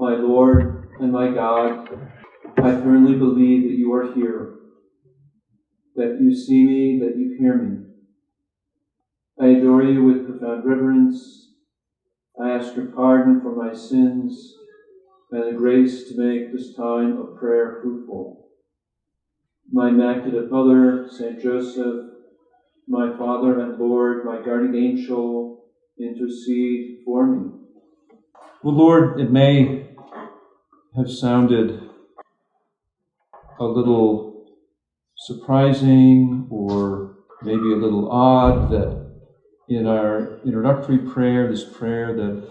my Lord and my God, I firmly believe that you are here, that you see me, that you hear me. I adore you with profound reverence. I ask your pardon for my sins and the grace to make this time of prayer fruitful. My Immaculate Mother, Saint Joseph, my Father and Lord, my guardian angel, intercede for me. Well, Lord, it may have sounded a little surprising or maybe a little odd that in our introductory prayer, this prayer that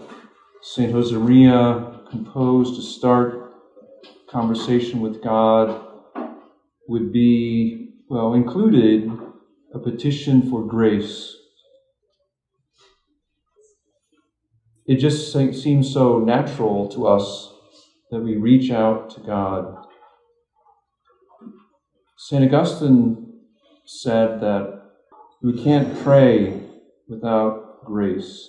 St. Josemaria composed to start conversation with God, would be, included a petition for grace. It just seems so natural to us that we reach out to God. St. Augustine said that we can't pray without grace.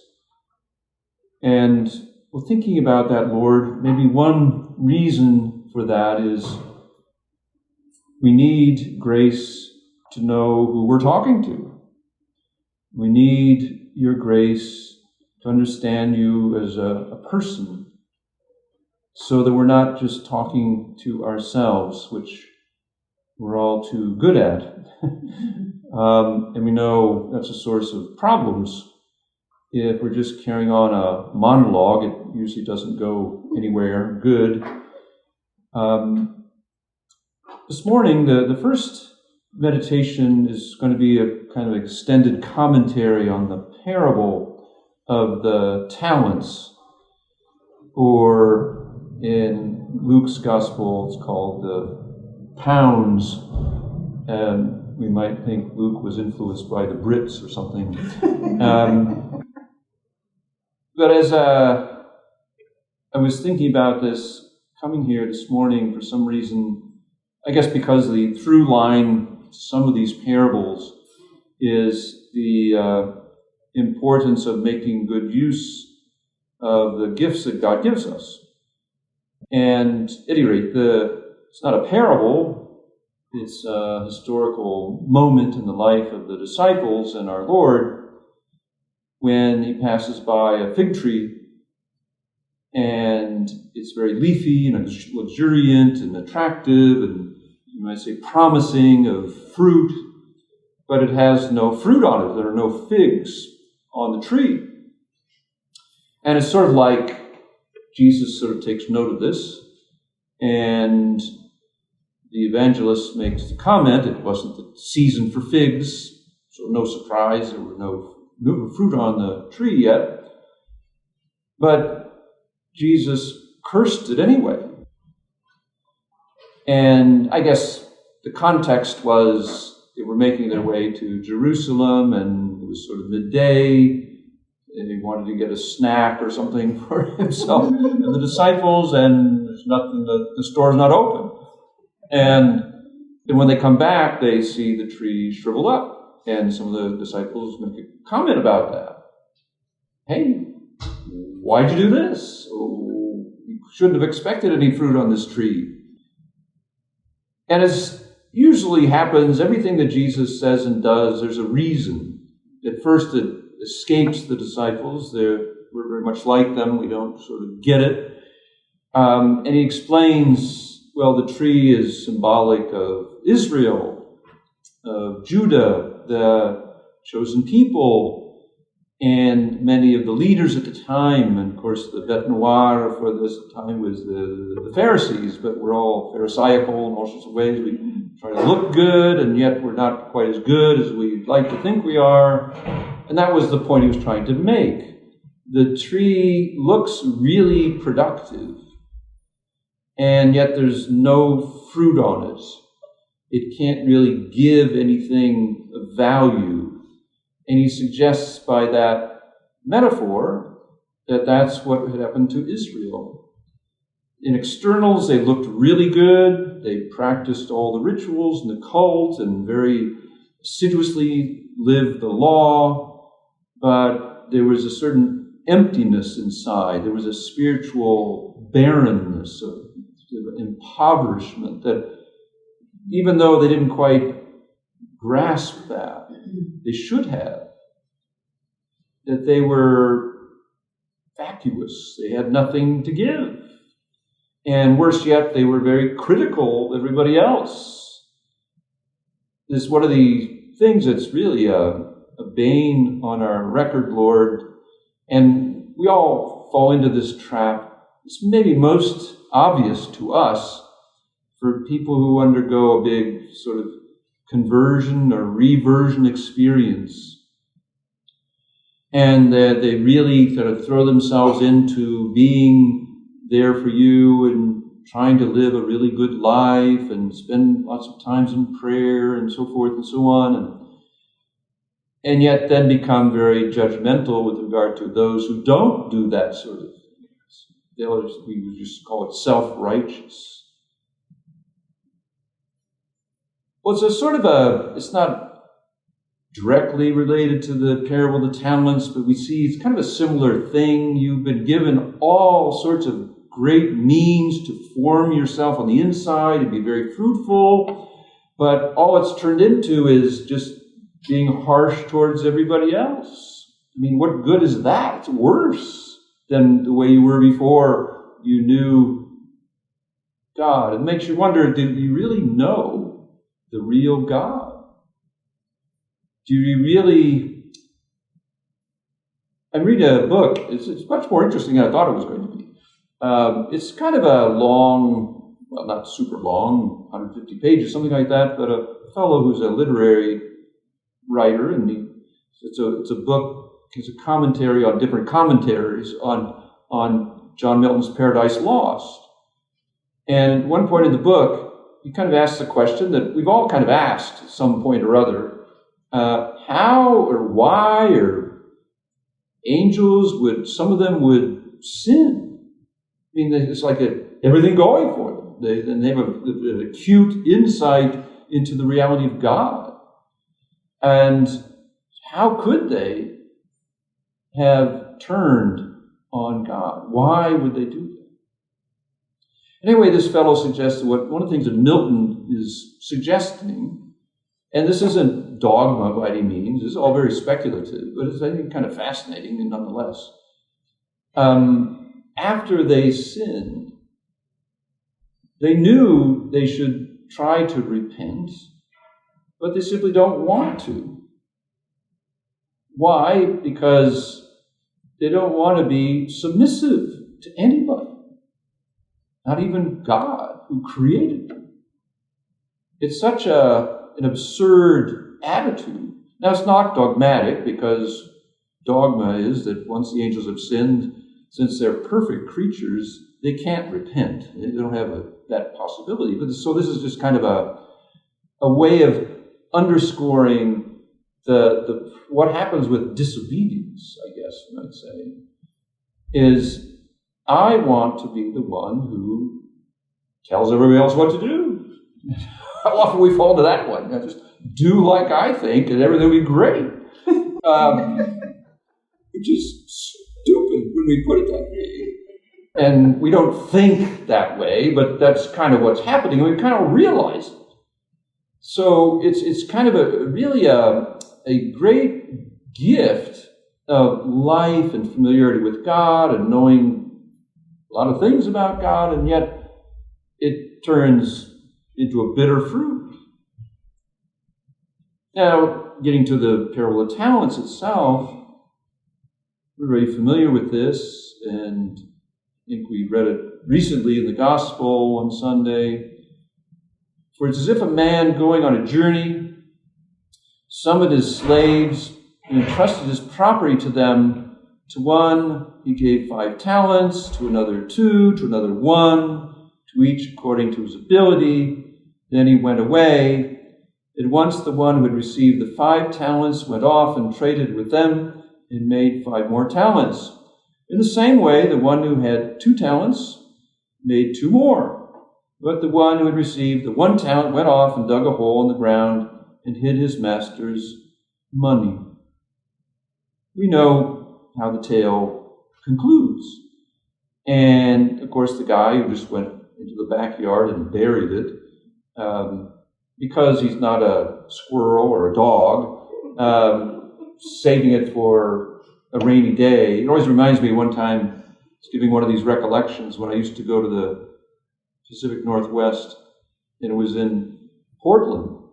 And thinking about that, Lord, maybe one reason for that is we need grace to know who we're talking to. We need your grace to understand you as a person, so that we're not just talking to ourselves, which we're all too good at. And we know that's a source of problems. If we're just carrying on a monologue, it usually doesn't go anywhere good. This morning, the first meditation is going to be a kind of extended commentary on the parable of the talents, or in Luke's gospel, it's called the pounds. And we might think Luke was influenced by the Brits or something. But as I was thinking about this, coming here this morning, for some reason, I guess because the through line to some of these parables is the importance of making good use of the gifts that God gives us. And at any rate, it's not a parable, it's a historical moment in the life of the disciples and our Lord when he passes by a fig tree, and it's very leafy and luxuriant and attractive and, you might say, promising of fruit, but it has no fruit on it. There are no figs on the tree. And it's sort of like Jesus sort of takes note of this, and the evangelist makes the comment, it wasn't the season for figs, so no surprise, there were no fruit on the tree yet. But Jesus cursed it anyway. And I guess the context was they were making their way to Jerusalem, and it was sort of midday, and he wanted to get a snack or something for himself and the disciples, and there's nothing, the store's not open. And when they come back, they see the tree shrivel up, and some of the disciples make a comment about that. Hey, why'd you do this? Oh, you shouldn't have expected any fruit on this tree. And as usually happens, everything that Jesus says and does, there's a reason. At first, it escapes the disciples. We're very much like them. We don't sort of get it. And he explains, the tree is symbolic of Israel, of Judah, the chosen people, and many of the leaders at the time. And of course, the bête noire for this time was the Pharisees, but we're all Pharisaical in all sorts of ways. We try to look good, and yet we're not quite as good as we'd like to think we are. And that was the point he was trying to make. The tree looks really productive, and yet there's no fruit on it. It can't really give anything of value. And he suggests by that metaphor that that's what had happened to Israel. In externals, they looked really good. They practiced all the rituals and the cult and very assiduously lived the law. But there was a certain emptiness inside. There was a spiritual barrenness, of impoverishment, that even though they didn't quite grasp that, they should have, that they were vacuous. They had nothing to give. And worse yet, they were very critical of everybody else. This is one of the things that's really a bane on our record, Lord. And we all fall into this trap. It's maybe most obvious to us for people who undergo a big sort of conversion or reversion experience. And that they really sort of throw themselves into being there for you and trying to live a really good life and spend lots of times in prayer and so forth and so on. And yet then become very judgmental with regard to those who don't do that sort of thing. We would just call it self-righteous. Well, it's not directly related to the parable of the talents, but we see it's kind of a similar thing. You've been given all sorts of great means to form yourself on the inside and be very fruitful, but all it's turned into is just being harsh towards everybody else. I mean, what good is that? It's worse than the way you were before you knew God. It makes you wonder, did you really know the real God? Do you really... I read a book. It's much more interesting than I thought it was going to be. It's kind of a long, well, not super long, 150 pages, something like that, but a fellow who's a literary writer, and it's a book, it's a commentary on different commentaries on John Milton's Paradise Lost. And at one point in the book, he kind of asks the question that we've all kind of asked at some point or other, how or why or angels some of them would sin. I mean, it's like everything going for them. They have an acute insight into the reality of God. And how could they have turned on God? Why would they do that? Anyway, this fellow suggests one of the things that Milton is suggesting, and this isn't dogma by any means, it's all very speculative, but it's, I think, kind of fascinating and nonetheless. After they sinned, they knew they should try to repent, but they simply don't want to. Why? Because they don't want to be submissive to anybody, not even God who created them. It's such an absurd attitude. Now, it's not dogmatic, because dogma is that once the angels have sinned, since they're perfect creatures, they can't repent. They don't have that possibility. So this is just kind of a way of underscoring the what happens with disobedience, I guess you might say, is I want to be the one who tells everybody else what to do. How often we fall into that one? Just do like I think, and everything will be great. Which is stupid when we put it that way. And we don't think that way, but that's kind of what's happening, and we kind of realize it. So it's kind of really a great gift of life and familiarity with God and knowing a lot of things about God, and yet it turns into a bitter fruit. Now, getting to the parable of talents itself, we're very familiar with this, and I think we read it recently in the Gospel one Sunday. For it's as if a man going on a journey summoned his slaves and entrusted his property to them. To one he gave 5 talents, to another 2, to another 1, to each according to his ability. Then he went away. At once the one who had received the 5 talents went off and traded with them and made 5 more talents. In the same way, the one who had 2 talents made 2 more. But the one who had received the 1 talent went off and dug a hole in the ground and hid his master's money. We know how the tale concludes. And, of course, the guy who just went into the backyard and buried it, because he's not a squirrel or a dog, saving it for a rainy day. It always reminds me one time, I was giving one of these recollections when I used to go to the Pacific Northwest, and it was in Portland.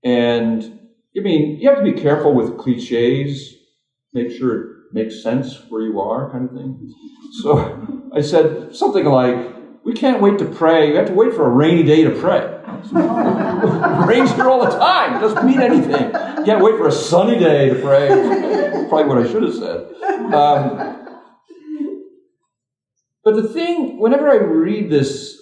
And, I mean, you have to be careful with cliches, make sure it makes sense where you are, kind of thing. So I said something like, we can't wait to pray. We have to wait for a rainy day to pray. It rains here all the time. It doesn't mean anything. You can't wait for a sunny day to pray. Probably what I should have said. But the thing, whenever I read this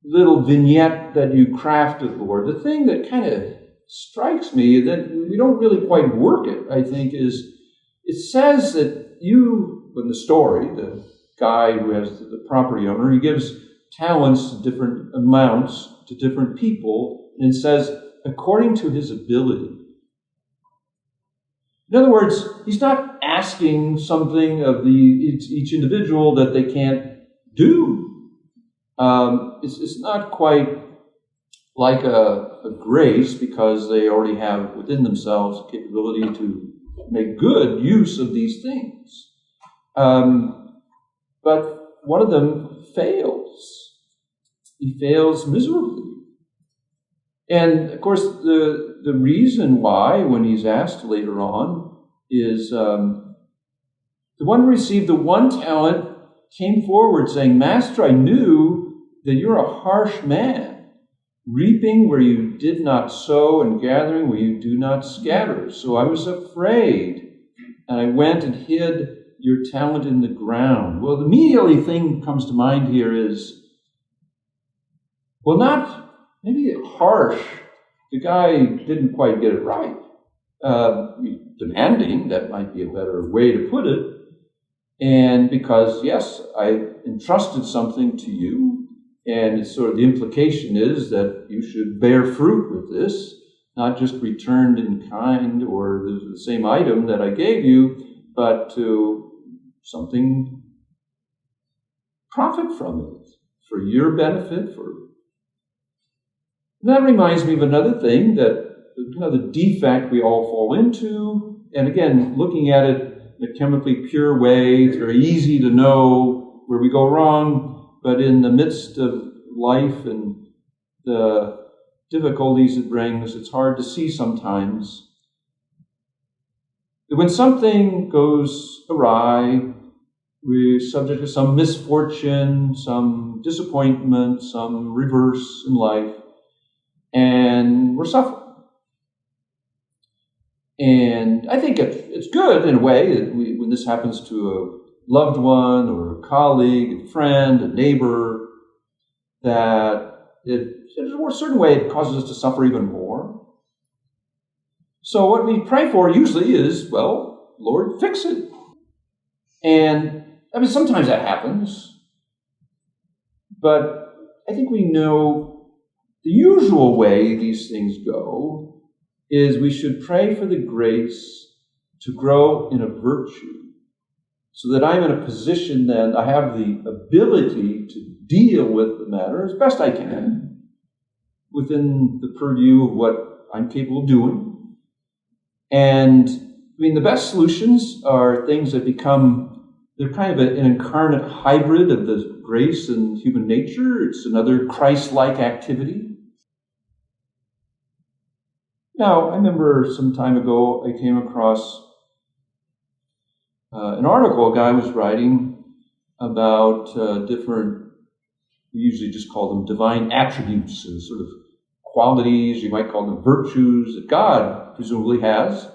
little vignette that you crafted, Lord, the thing that kind of strikes me, that we don't really quite work it, I think, is it says that you, in the story, the guy who has the property owner, he gives talents to different amounts to different people, and it says, according to his ability. In other words, he's not asking something of each individual that they can't do. It's not quite like a grace, because they already have within themselves the capability to make good use of these things. But one of them fails. He fails miserably. And, of course, the reason why, when he's asked later on, is the one who received the one talent came forward saying, Master, I knew that you're a harsh man, reaping where you did not sow and gathering where you do not scatter. So I was afraid, and I went and hid your talent in the ground. Well, the immediately thing comes to mind here is, well, not maybe harsh. The guy didn't quite get it right. Demanding, that might be a better way to put it. And because, yes, I entrusted something to you, and it's sort of the implication is that you should bear fruit with this, not just returned in kind or the same item that I gave you, but to something profit from it, for your benefit. And that reminds me of another thing, that the defect we all fall into, and again, looking at it in a chemically pure way, it's very easy to know where we go wrong, but in the midst of life and the difficulties it brings, it's hard to see sometimes that when something goes awry, we're subject to some misfortune, some disappointment, some reverse in life, and we're suffering. And I think it's good in a way that when this happens to a loved one or a colleague, a friend, a neighbor, that in a certain way it causes us to suffer even more. So what we pray for usually is, well, Lord, fix it. And I mean, sometimes that happens, but I think we know the usual way these things go is we should pray for the grace to grow in a virtue, so that I'm in a position that I have the ability to deal with the matter as best I can within the purview of what I'm capable of doing. And I mean, the best solutions are things that they're kind of an incarnate hybrid of the grace and human nature. It's another Christ-like activity. Now, I remember some time ago I came across an article a guy was writing about different, we usually just call them divine attributes, sort of qualities, you might call them virtues that God presumably has.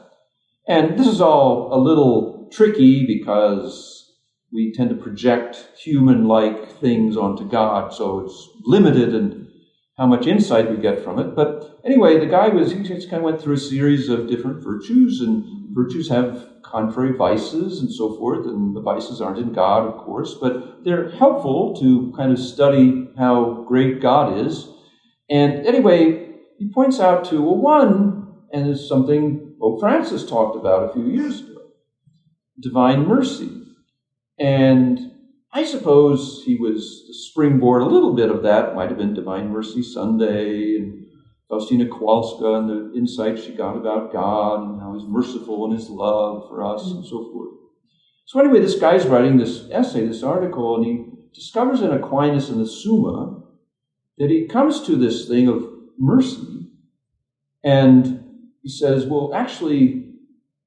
And this is all a little tricky because we tend to project human-like things onto God, so it's limited in how much insight we get from it. But anyway, the guy he just kind of went through a series of different virtues, and virtues have contrary vices and so forth, and the vices aren't in God, of course, but they're helpful to kind of study how great God is. And anyway, he points out to, one, and it's something Pope Francis talked about a few years ago, divine mercy. And I suppose he was the springboard. A little bit of that might have been Divine Mercy Sunday and Faustina Kowalska and the insight she got about God and how he's merciful in his love for us and so forth. So anyway, this guy's writing this essay, this article, and he discovers in Aquinas in the Summa that he comes to this thing of mercy, and he says, well, actually,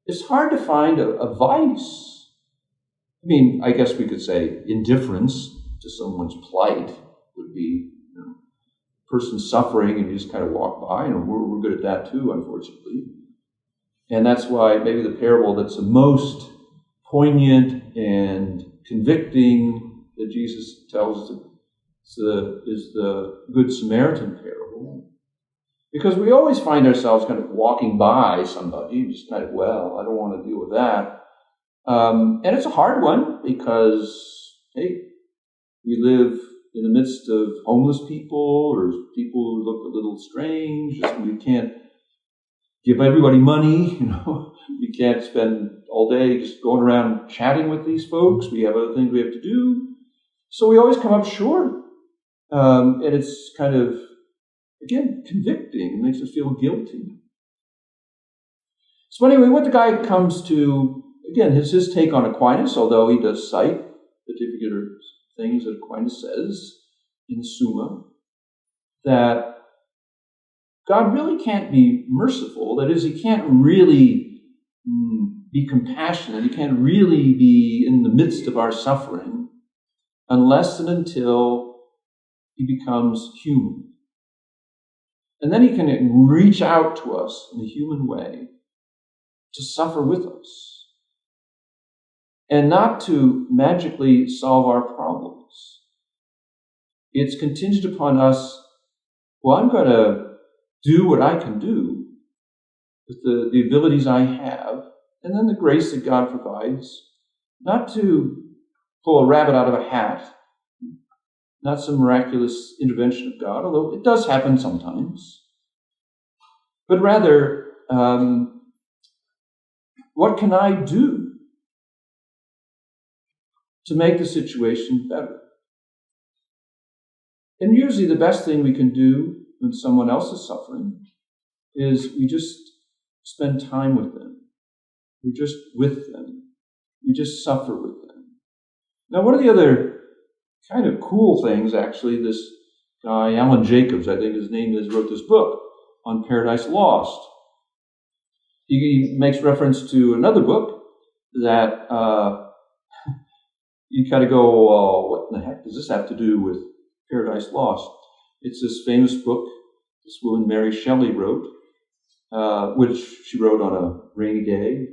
it's hard to find a vice. I mean, I guess we could say indifference to someone's plight would be, person suffering and you just kind of walk by, and we're good at that too, unfortunately. And that's why maybe the parable that's the most poignant and convicting that Jesus tells is the Good Samaritan parable. Because we always find ourselves kind of walking by somebody, just kind of, well, I don't want to deal with that. And it's a hard one because, hey, we live in the midst of homeless people or people who look a little strange. We can't give everybody money, We can't spend all day just going around chatting with these folks. We have other things we have to do. So we always come up short. And it's kind of, again, convicting. It makes us feel guilty. So anyway, what the guy comes to, again, his take on Aquinas, although he does cite particular things that Aquinas says in Summa, that God really can't be merciful. That is, he can't really be compassionate. He can't really be in the midst of our suffering unless and until he becomes human. And then he can reach out to us in a human way to suffer with us. And not to magically solve our problems. It's contingent upon us, well, I'm going to do what I can do with the abilities I have, and then the grace that God provides, not to pull a rabbit out of a hat, not some miraculous intervention of God, although it does happen sometimes, but rather, what can I do to make the situation better? And usually the best thing we can do when someone else is suffering is we just spend time with them. We're just with them. We just suffer with them. Now, one of the other kind of cool things, actually, this guy, Alan Jacobs, I think his name is, wrote this book on Paradise Lost. He makes reference to another book that you kind of go, oh, what in the heck does this have to do with Paradise Lost? It's this famous book this woman, Mary Shelley, wrote, which she wrote on a rainy day.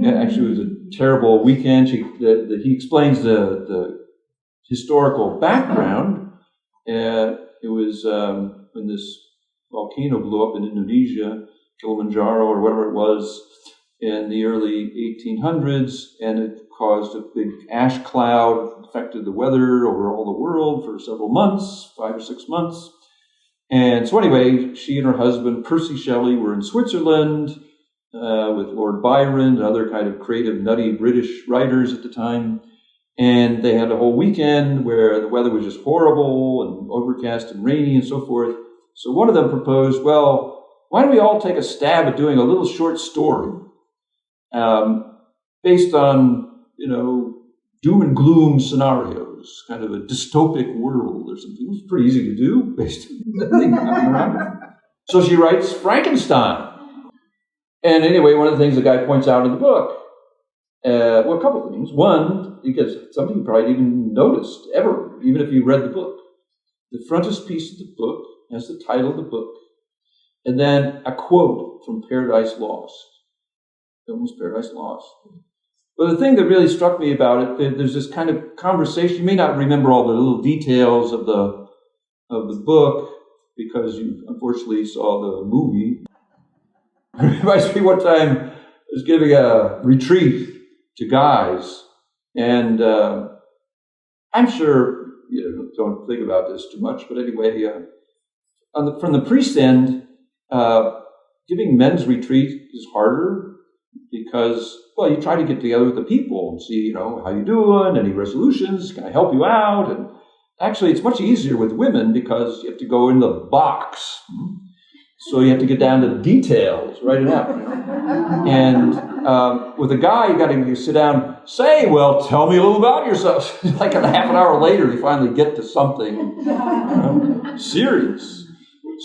Actually, it was a terrible weekend. He explains the historical background. It was when this volcano blew up in Indonesia, Kilimanjaro or whatever it was, in the early 1800s, and it caused a big ash cloud, affected the weather over all the world for several months, 5 or 6 months. And so anyway, she and her husband, Percy Shelley, were in Switzerland with Lord Byron and other kind of creative, nutty British writers at the time. And they had a whole weekend where the weather was just horrible and overcast and rainy and so forth. So one of them proposed, well, why don't we all take a stab at doing a little short story based on, doom and gloom scenarios, kind of a dystopic world or something. It was pretty easy to do based on the thing happening around. So she writes Frankenstein. And anyway, one of the things the guy points out in the book, a couple of things. One, because something you probably didn't even noticed ever, even if you read the book. The frontispiece of the book has the title of the book, and then a quote from Paradise Lost. Almost Paradise Lost. But the thing that really struck me about it, there's this kind of conversation. You may not remember all the little details of the book because you unfortunately saw the movie. It reminds me one time I was giving a retreat to guys, and I'm sure you don't think about this too much, but anyway, from the priest end, giving men's retreat is harder because well, you try to get together with the people and see, how you doing, any resolutions, can I help you out? And actually, it's much easier with women because you have to go in the box. So you have to get down to the details, write it out. And with a guy, you got to sit down, say, well, tell me a little about yourself. Like a half an hour later, you finally get to something serious.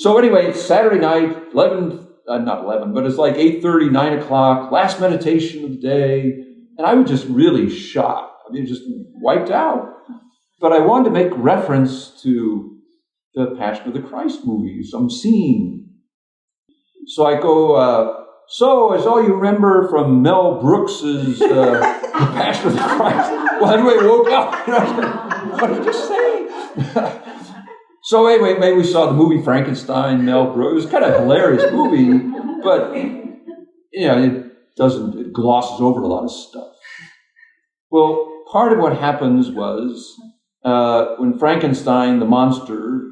So anyway, it's Saturday night, not 11, but it's like 8:30, 9 o'clock, last meditation of the day. And I was just really shocked. Just wiped out. But I wanted to make reference to the Passion of the Christ movie, some scene. So I go, so as all you remember from Mel Brooks's The Passion of the Christ. Well, anyway, woke up. What did you say? So anyway, maybe we saw the movie Frankenstein, Mel Brooks. It was kind of a hilarious movie, but it glosses over a lot of stuff. Well, part of what happens was when Frankenstein, the monster.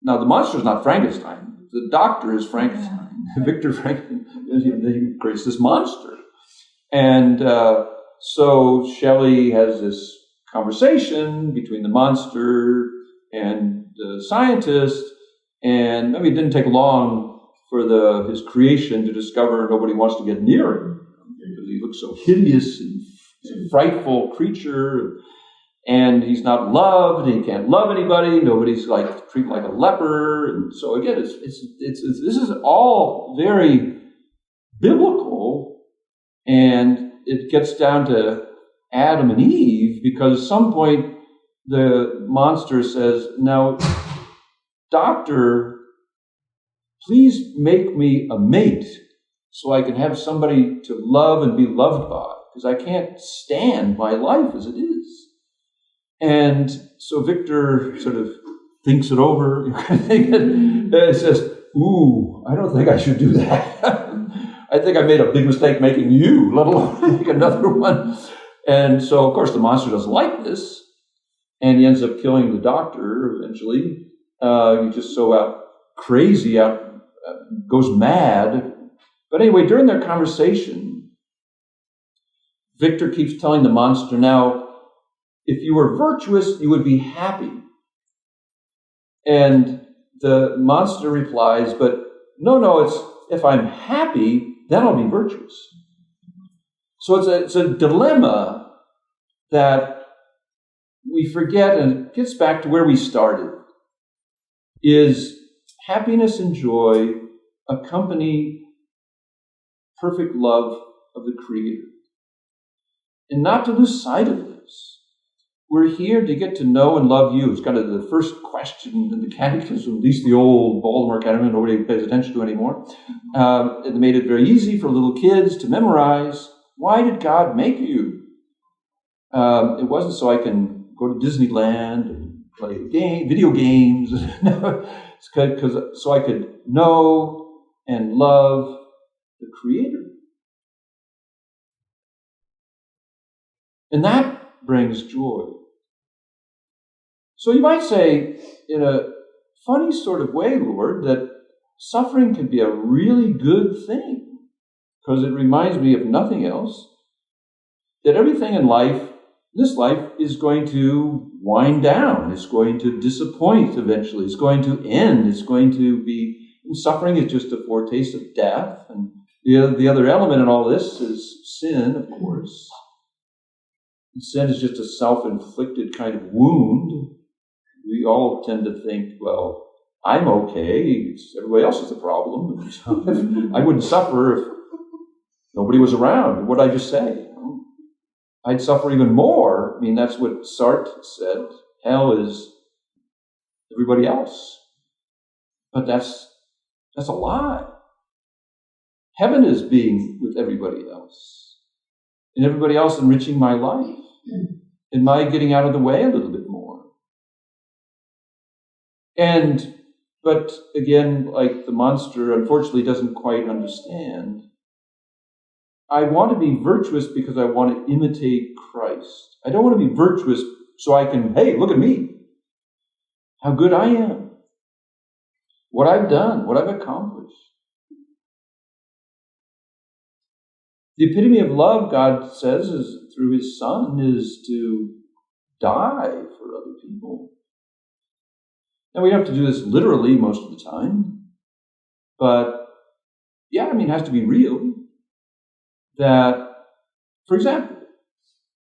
Now the monster is not Frankenstein. The doctor is Frankenstein. Victor Frankenstein creates this monster. And so Shelley has this conversation between the monster and the scientist. And it didn't take long for his creation to discover nobody wants to get near him because he looks so hideous and he's a frightful creature. And he's not loved, and he can't love anybody. Nobody's treated like a leper. And so again, this is all very biblical, and it gets down to Adam and Eve because at some point the monster says, "Now, doctor, please make me a mate so I can have somebody to love and be loved by, because I can't stand my life as it is." And so Victor sort of thinks it over and says, "Ooh, I don't think I should do that. I think I made a big mistake making you, let alone make another one." And so, of course, the monster doesn't like this, and he ends up killing the doctor eventually. He's just so crazy, goes mad. But anyway, during their conversation, Victor keeps telling the monster, "Now, if you were virtuous, you would be happy." And the monster replies, "But no, it's if I'm happy, then I'll be virtuous." So it's a dilemma that we forget, and it gets back to where we started. Is happiness and joy accompany perfect love of the Creator? And not to lose sight of this. We're here to get to know and love you. It's kind of the first question in the catechism, at least the old Baltimore Catechism, nobody pays attention to anymore. It made it very easy for little kids to memorize. Why did God make you? It wasn't so I can go to Disneyland and play video games. It's so I could know and love the Creator. And that brings joy. So you might say, in a funny sort of way, Lord, that suffering can be a really good thing, because it reminds me of nothing else, that everything in life, this life, is going to wind down. It's going to disappoint eventually. It's going to end. It's going to be, and suffering is just a foretaste of death. And the other element in all this is sin, of course. And sin is just a self-inflicted kind of wound. We all tend to think, well, I'm okay. Everybody else is the problem. So I wouldn't suffer if nobody was around. What did I just say? I'd suffer even more. That's what Sartre said. Hell is everybody else. But that's a lie. Heaven is being with everybody else. And everybody else enriching my life. And my getting out of the way a little bit more. But again, like the monster, unfortunately doesn't quite understand. I want to be virtuous because I want to imitate Christ. I don't want to be virtuous so I can, hey, look at me. How good I am. What I've done, what I've accomplished. The epitome of love, God says, is through his Son, is to die for other people. And we have to do this literally most of the time. But, yeah, it has to be real. That, for example,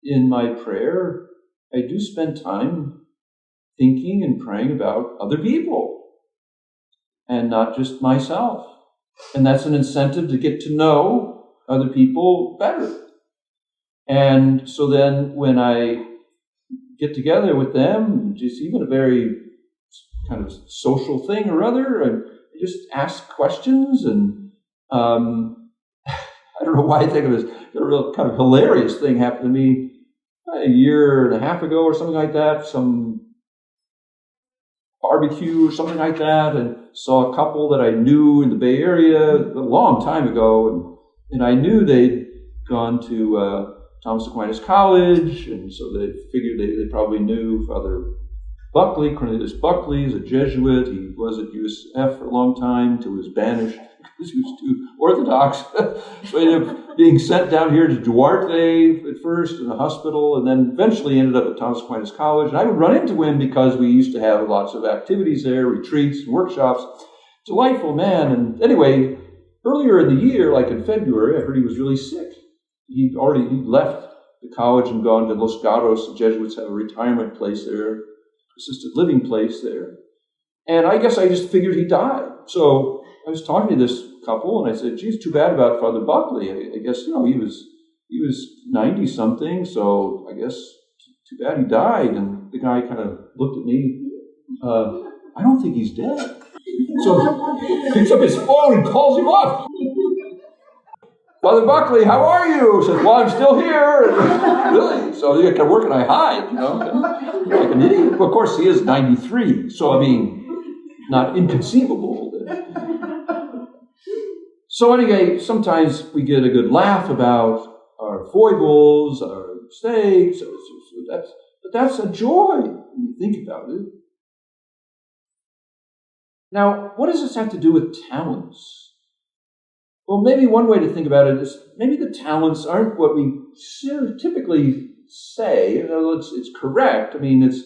in my prayer, I do spend time thinking and praying about other people and not just myself. And that's an incentive to get to know other people better. And so then when I get together with them, just even a very kind of social thing or other, and just ask questions. And I don't know why I think of this. A real kind of hilarious thing happened to me a year and a half ago or something like that. Some barbecue or something like that, and saw a couple that I knew in the Bay Area a long time ago, and I knew they'd gone to Thomas Aquinas College, and so they figured they probably knew Father Buckley. Cornelius Buckley is a Jesuit. He was at USF for a long time till he was banished because he was too orthodox. So he ended up being sent down here to Duarte at first in a hospital, and then eventually ended up at Thomas Aquinas College. And I would run into him because we used to have lots of activities there, retreats and workshops. Delightful man. And anyway, earlier in the year, like in February, I heard he was really sick. He'd left the college and gone to Los Gatos. The Jesuits have a retirement place there, assisted living place there. And I guess I just figured he died. So I was talking to this couple, and I said, geez, too bad about Father Buckley. I guess, he was 90-something, so I guess too bad he died. And the guy kind of looked at me. I don't think he's dead. So he picks up his phone and calls him up. Father Buckley, how are you? Says, well, I'm still here. Really? So you can work and I hide, like an idiot. Well, of course, he is 93. So, not inconceivable. So anyway, sometimes we get a good laugh about our foibles, our mistakes. But that's a joy when you think about it. Now, what does this have to do with talents? Well, maybe one way to think about it is maybe the talents aren't what we typically say. It's correct. It's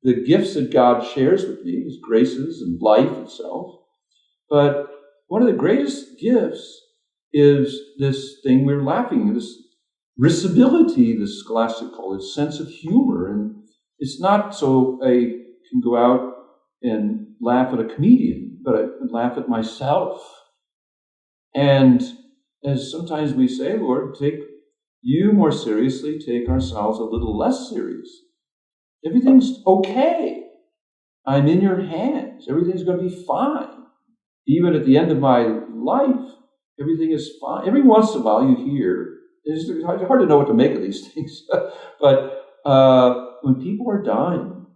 the gifts that God shares with me, His graces and life itself. But one of the greatest gifts is this thing we're laughing, this risibility, the scholastics call it, sense of humor. And it's not so I can go out and laugh at a comedian, but I can laugh at myself. And as sometimes we say, Lord, take you more seriously, take ourselves a little less serious. Everything's okay. I'm in your hands. Everything's going to be fine. Even at the end of my life, everything is fine. Every once in a while you hear, it's hard to know what to make of these things, but when people are dying,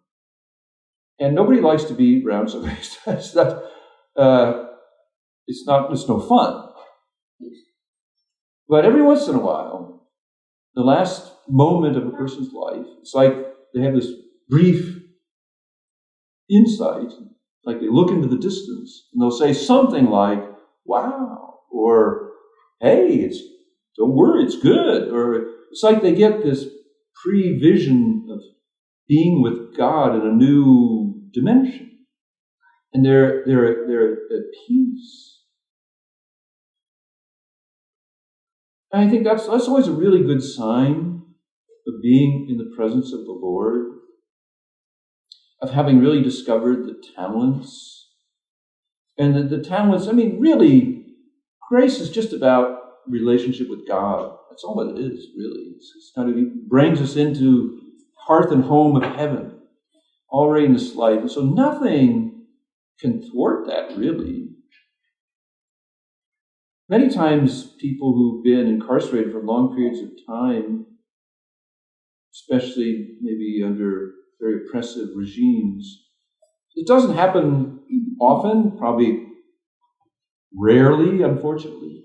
and nobody likes to be around somebody, it's no fun. But every once in a while, the last moment of a person's life, it's like they have this brief insight, like they look into the distance, and they'll say something like, wow, or hey, don't worry, it's good, or it's like they get this pre-vision of being with God in a new dimension, and they're at peace. And I think that's always a really good sign of being in the presence of the Lord, of having really discovered the talents. And the talents, really, grace is just about relationship with God. That's all it is, really. It's kind of, it brings us into hearth and home of heaven, already in this life. And so nothing can thwart that, really. Many times people who've been incarcerated for long periods of time, especially maybe under very oppressive regimes, it doesn't happen often, probably rarely, unfortunately,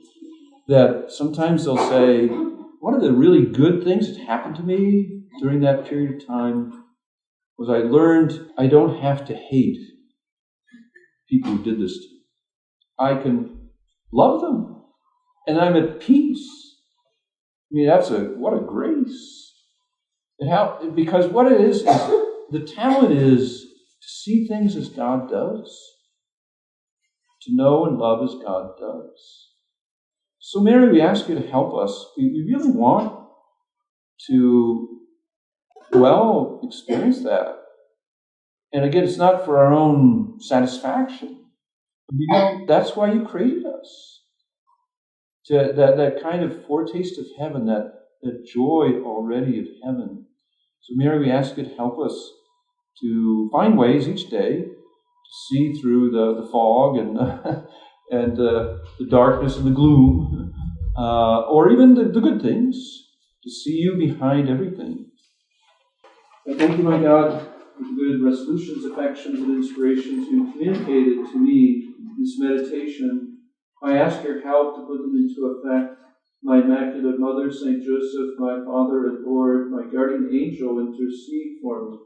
that sometimes they'll say, one of the really good things that happened to me during that period of time was I learned I don't have to hate people who did this to me. I can love them, and I'm at peace. mean, what a grace. Because what it is the talent is to see things as God does, to know and love as God does. So, Mary, we ask you to help us. We really want to, experience that. And again, it's not for our own satisfaction. That's why you created us. That kind of foretaste of heaven, that joy already of heaven. So, Mary, we ask you to help us to find ways each day to see through the fog and and the darkness and the gloom, or even the good things, to see you behind everything. I thank you, my God, for the good resolutions, affections, and inspirations you communicated to me in this meditation. I ask your help to put them into effect. My Immaculate Mother, Saint Joseph, my Father and Lord, my guardian angel, intercede for me.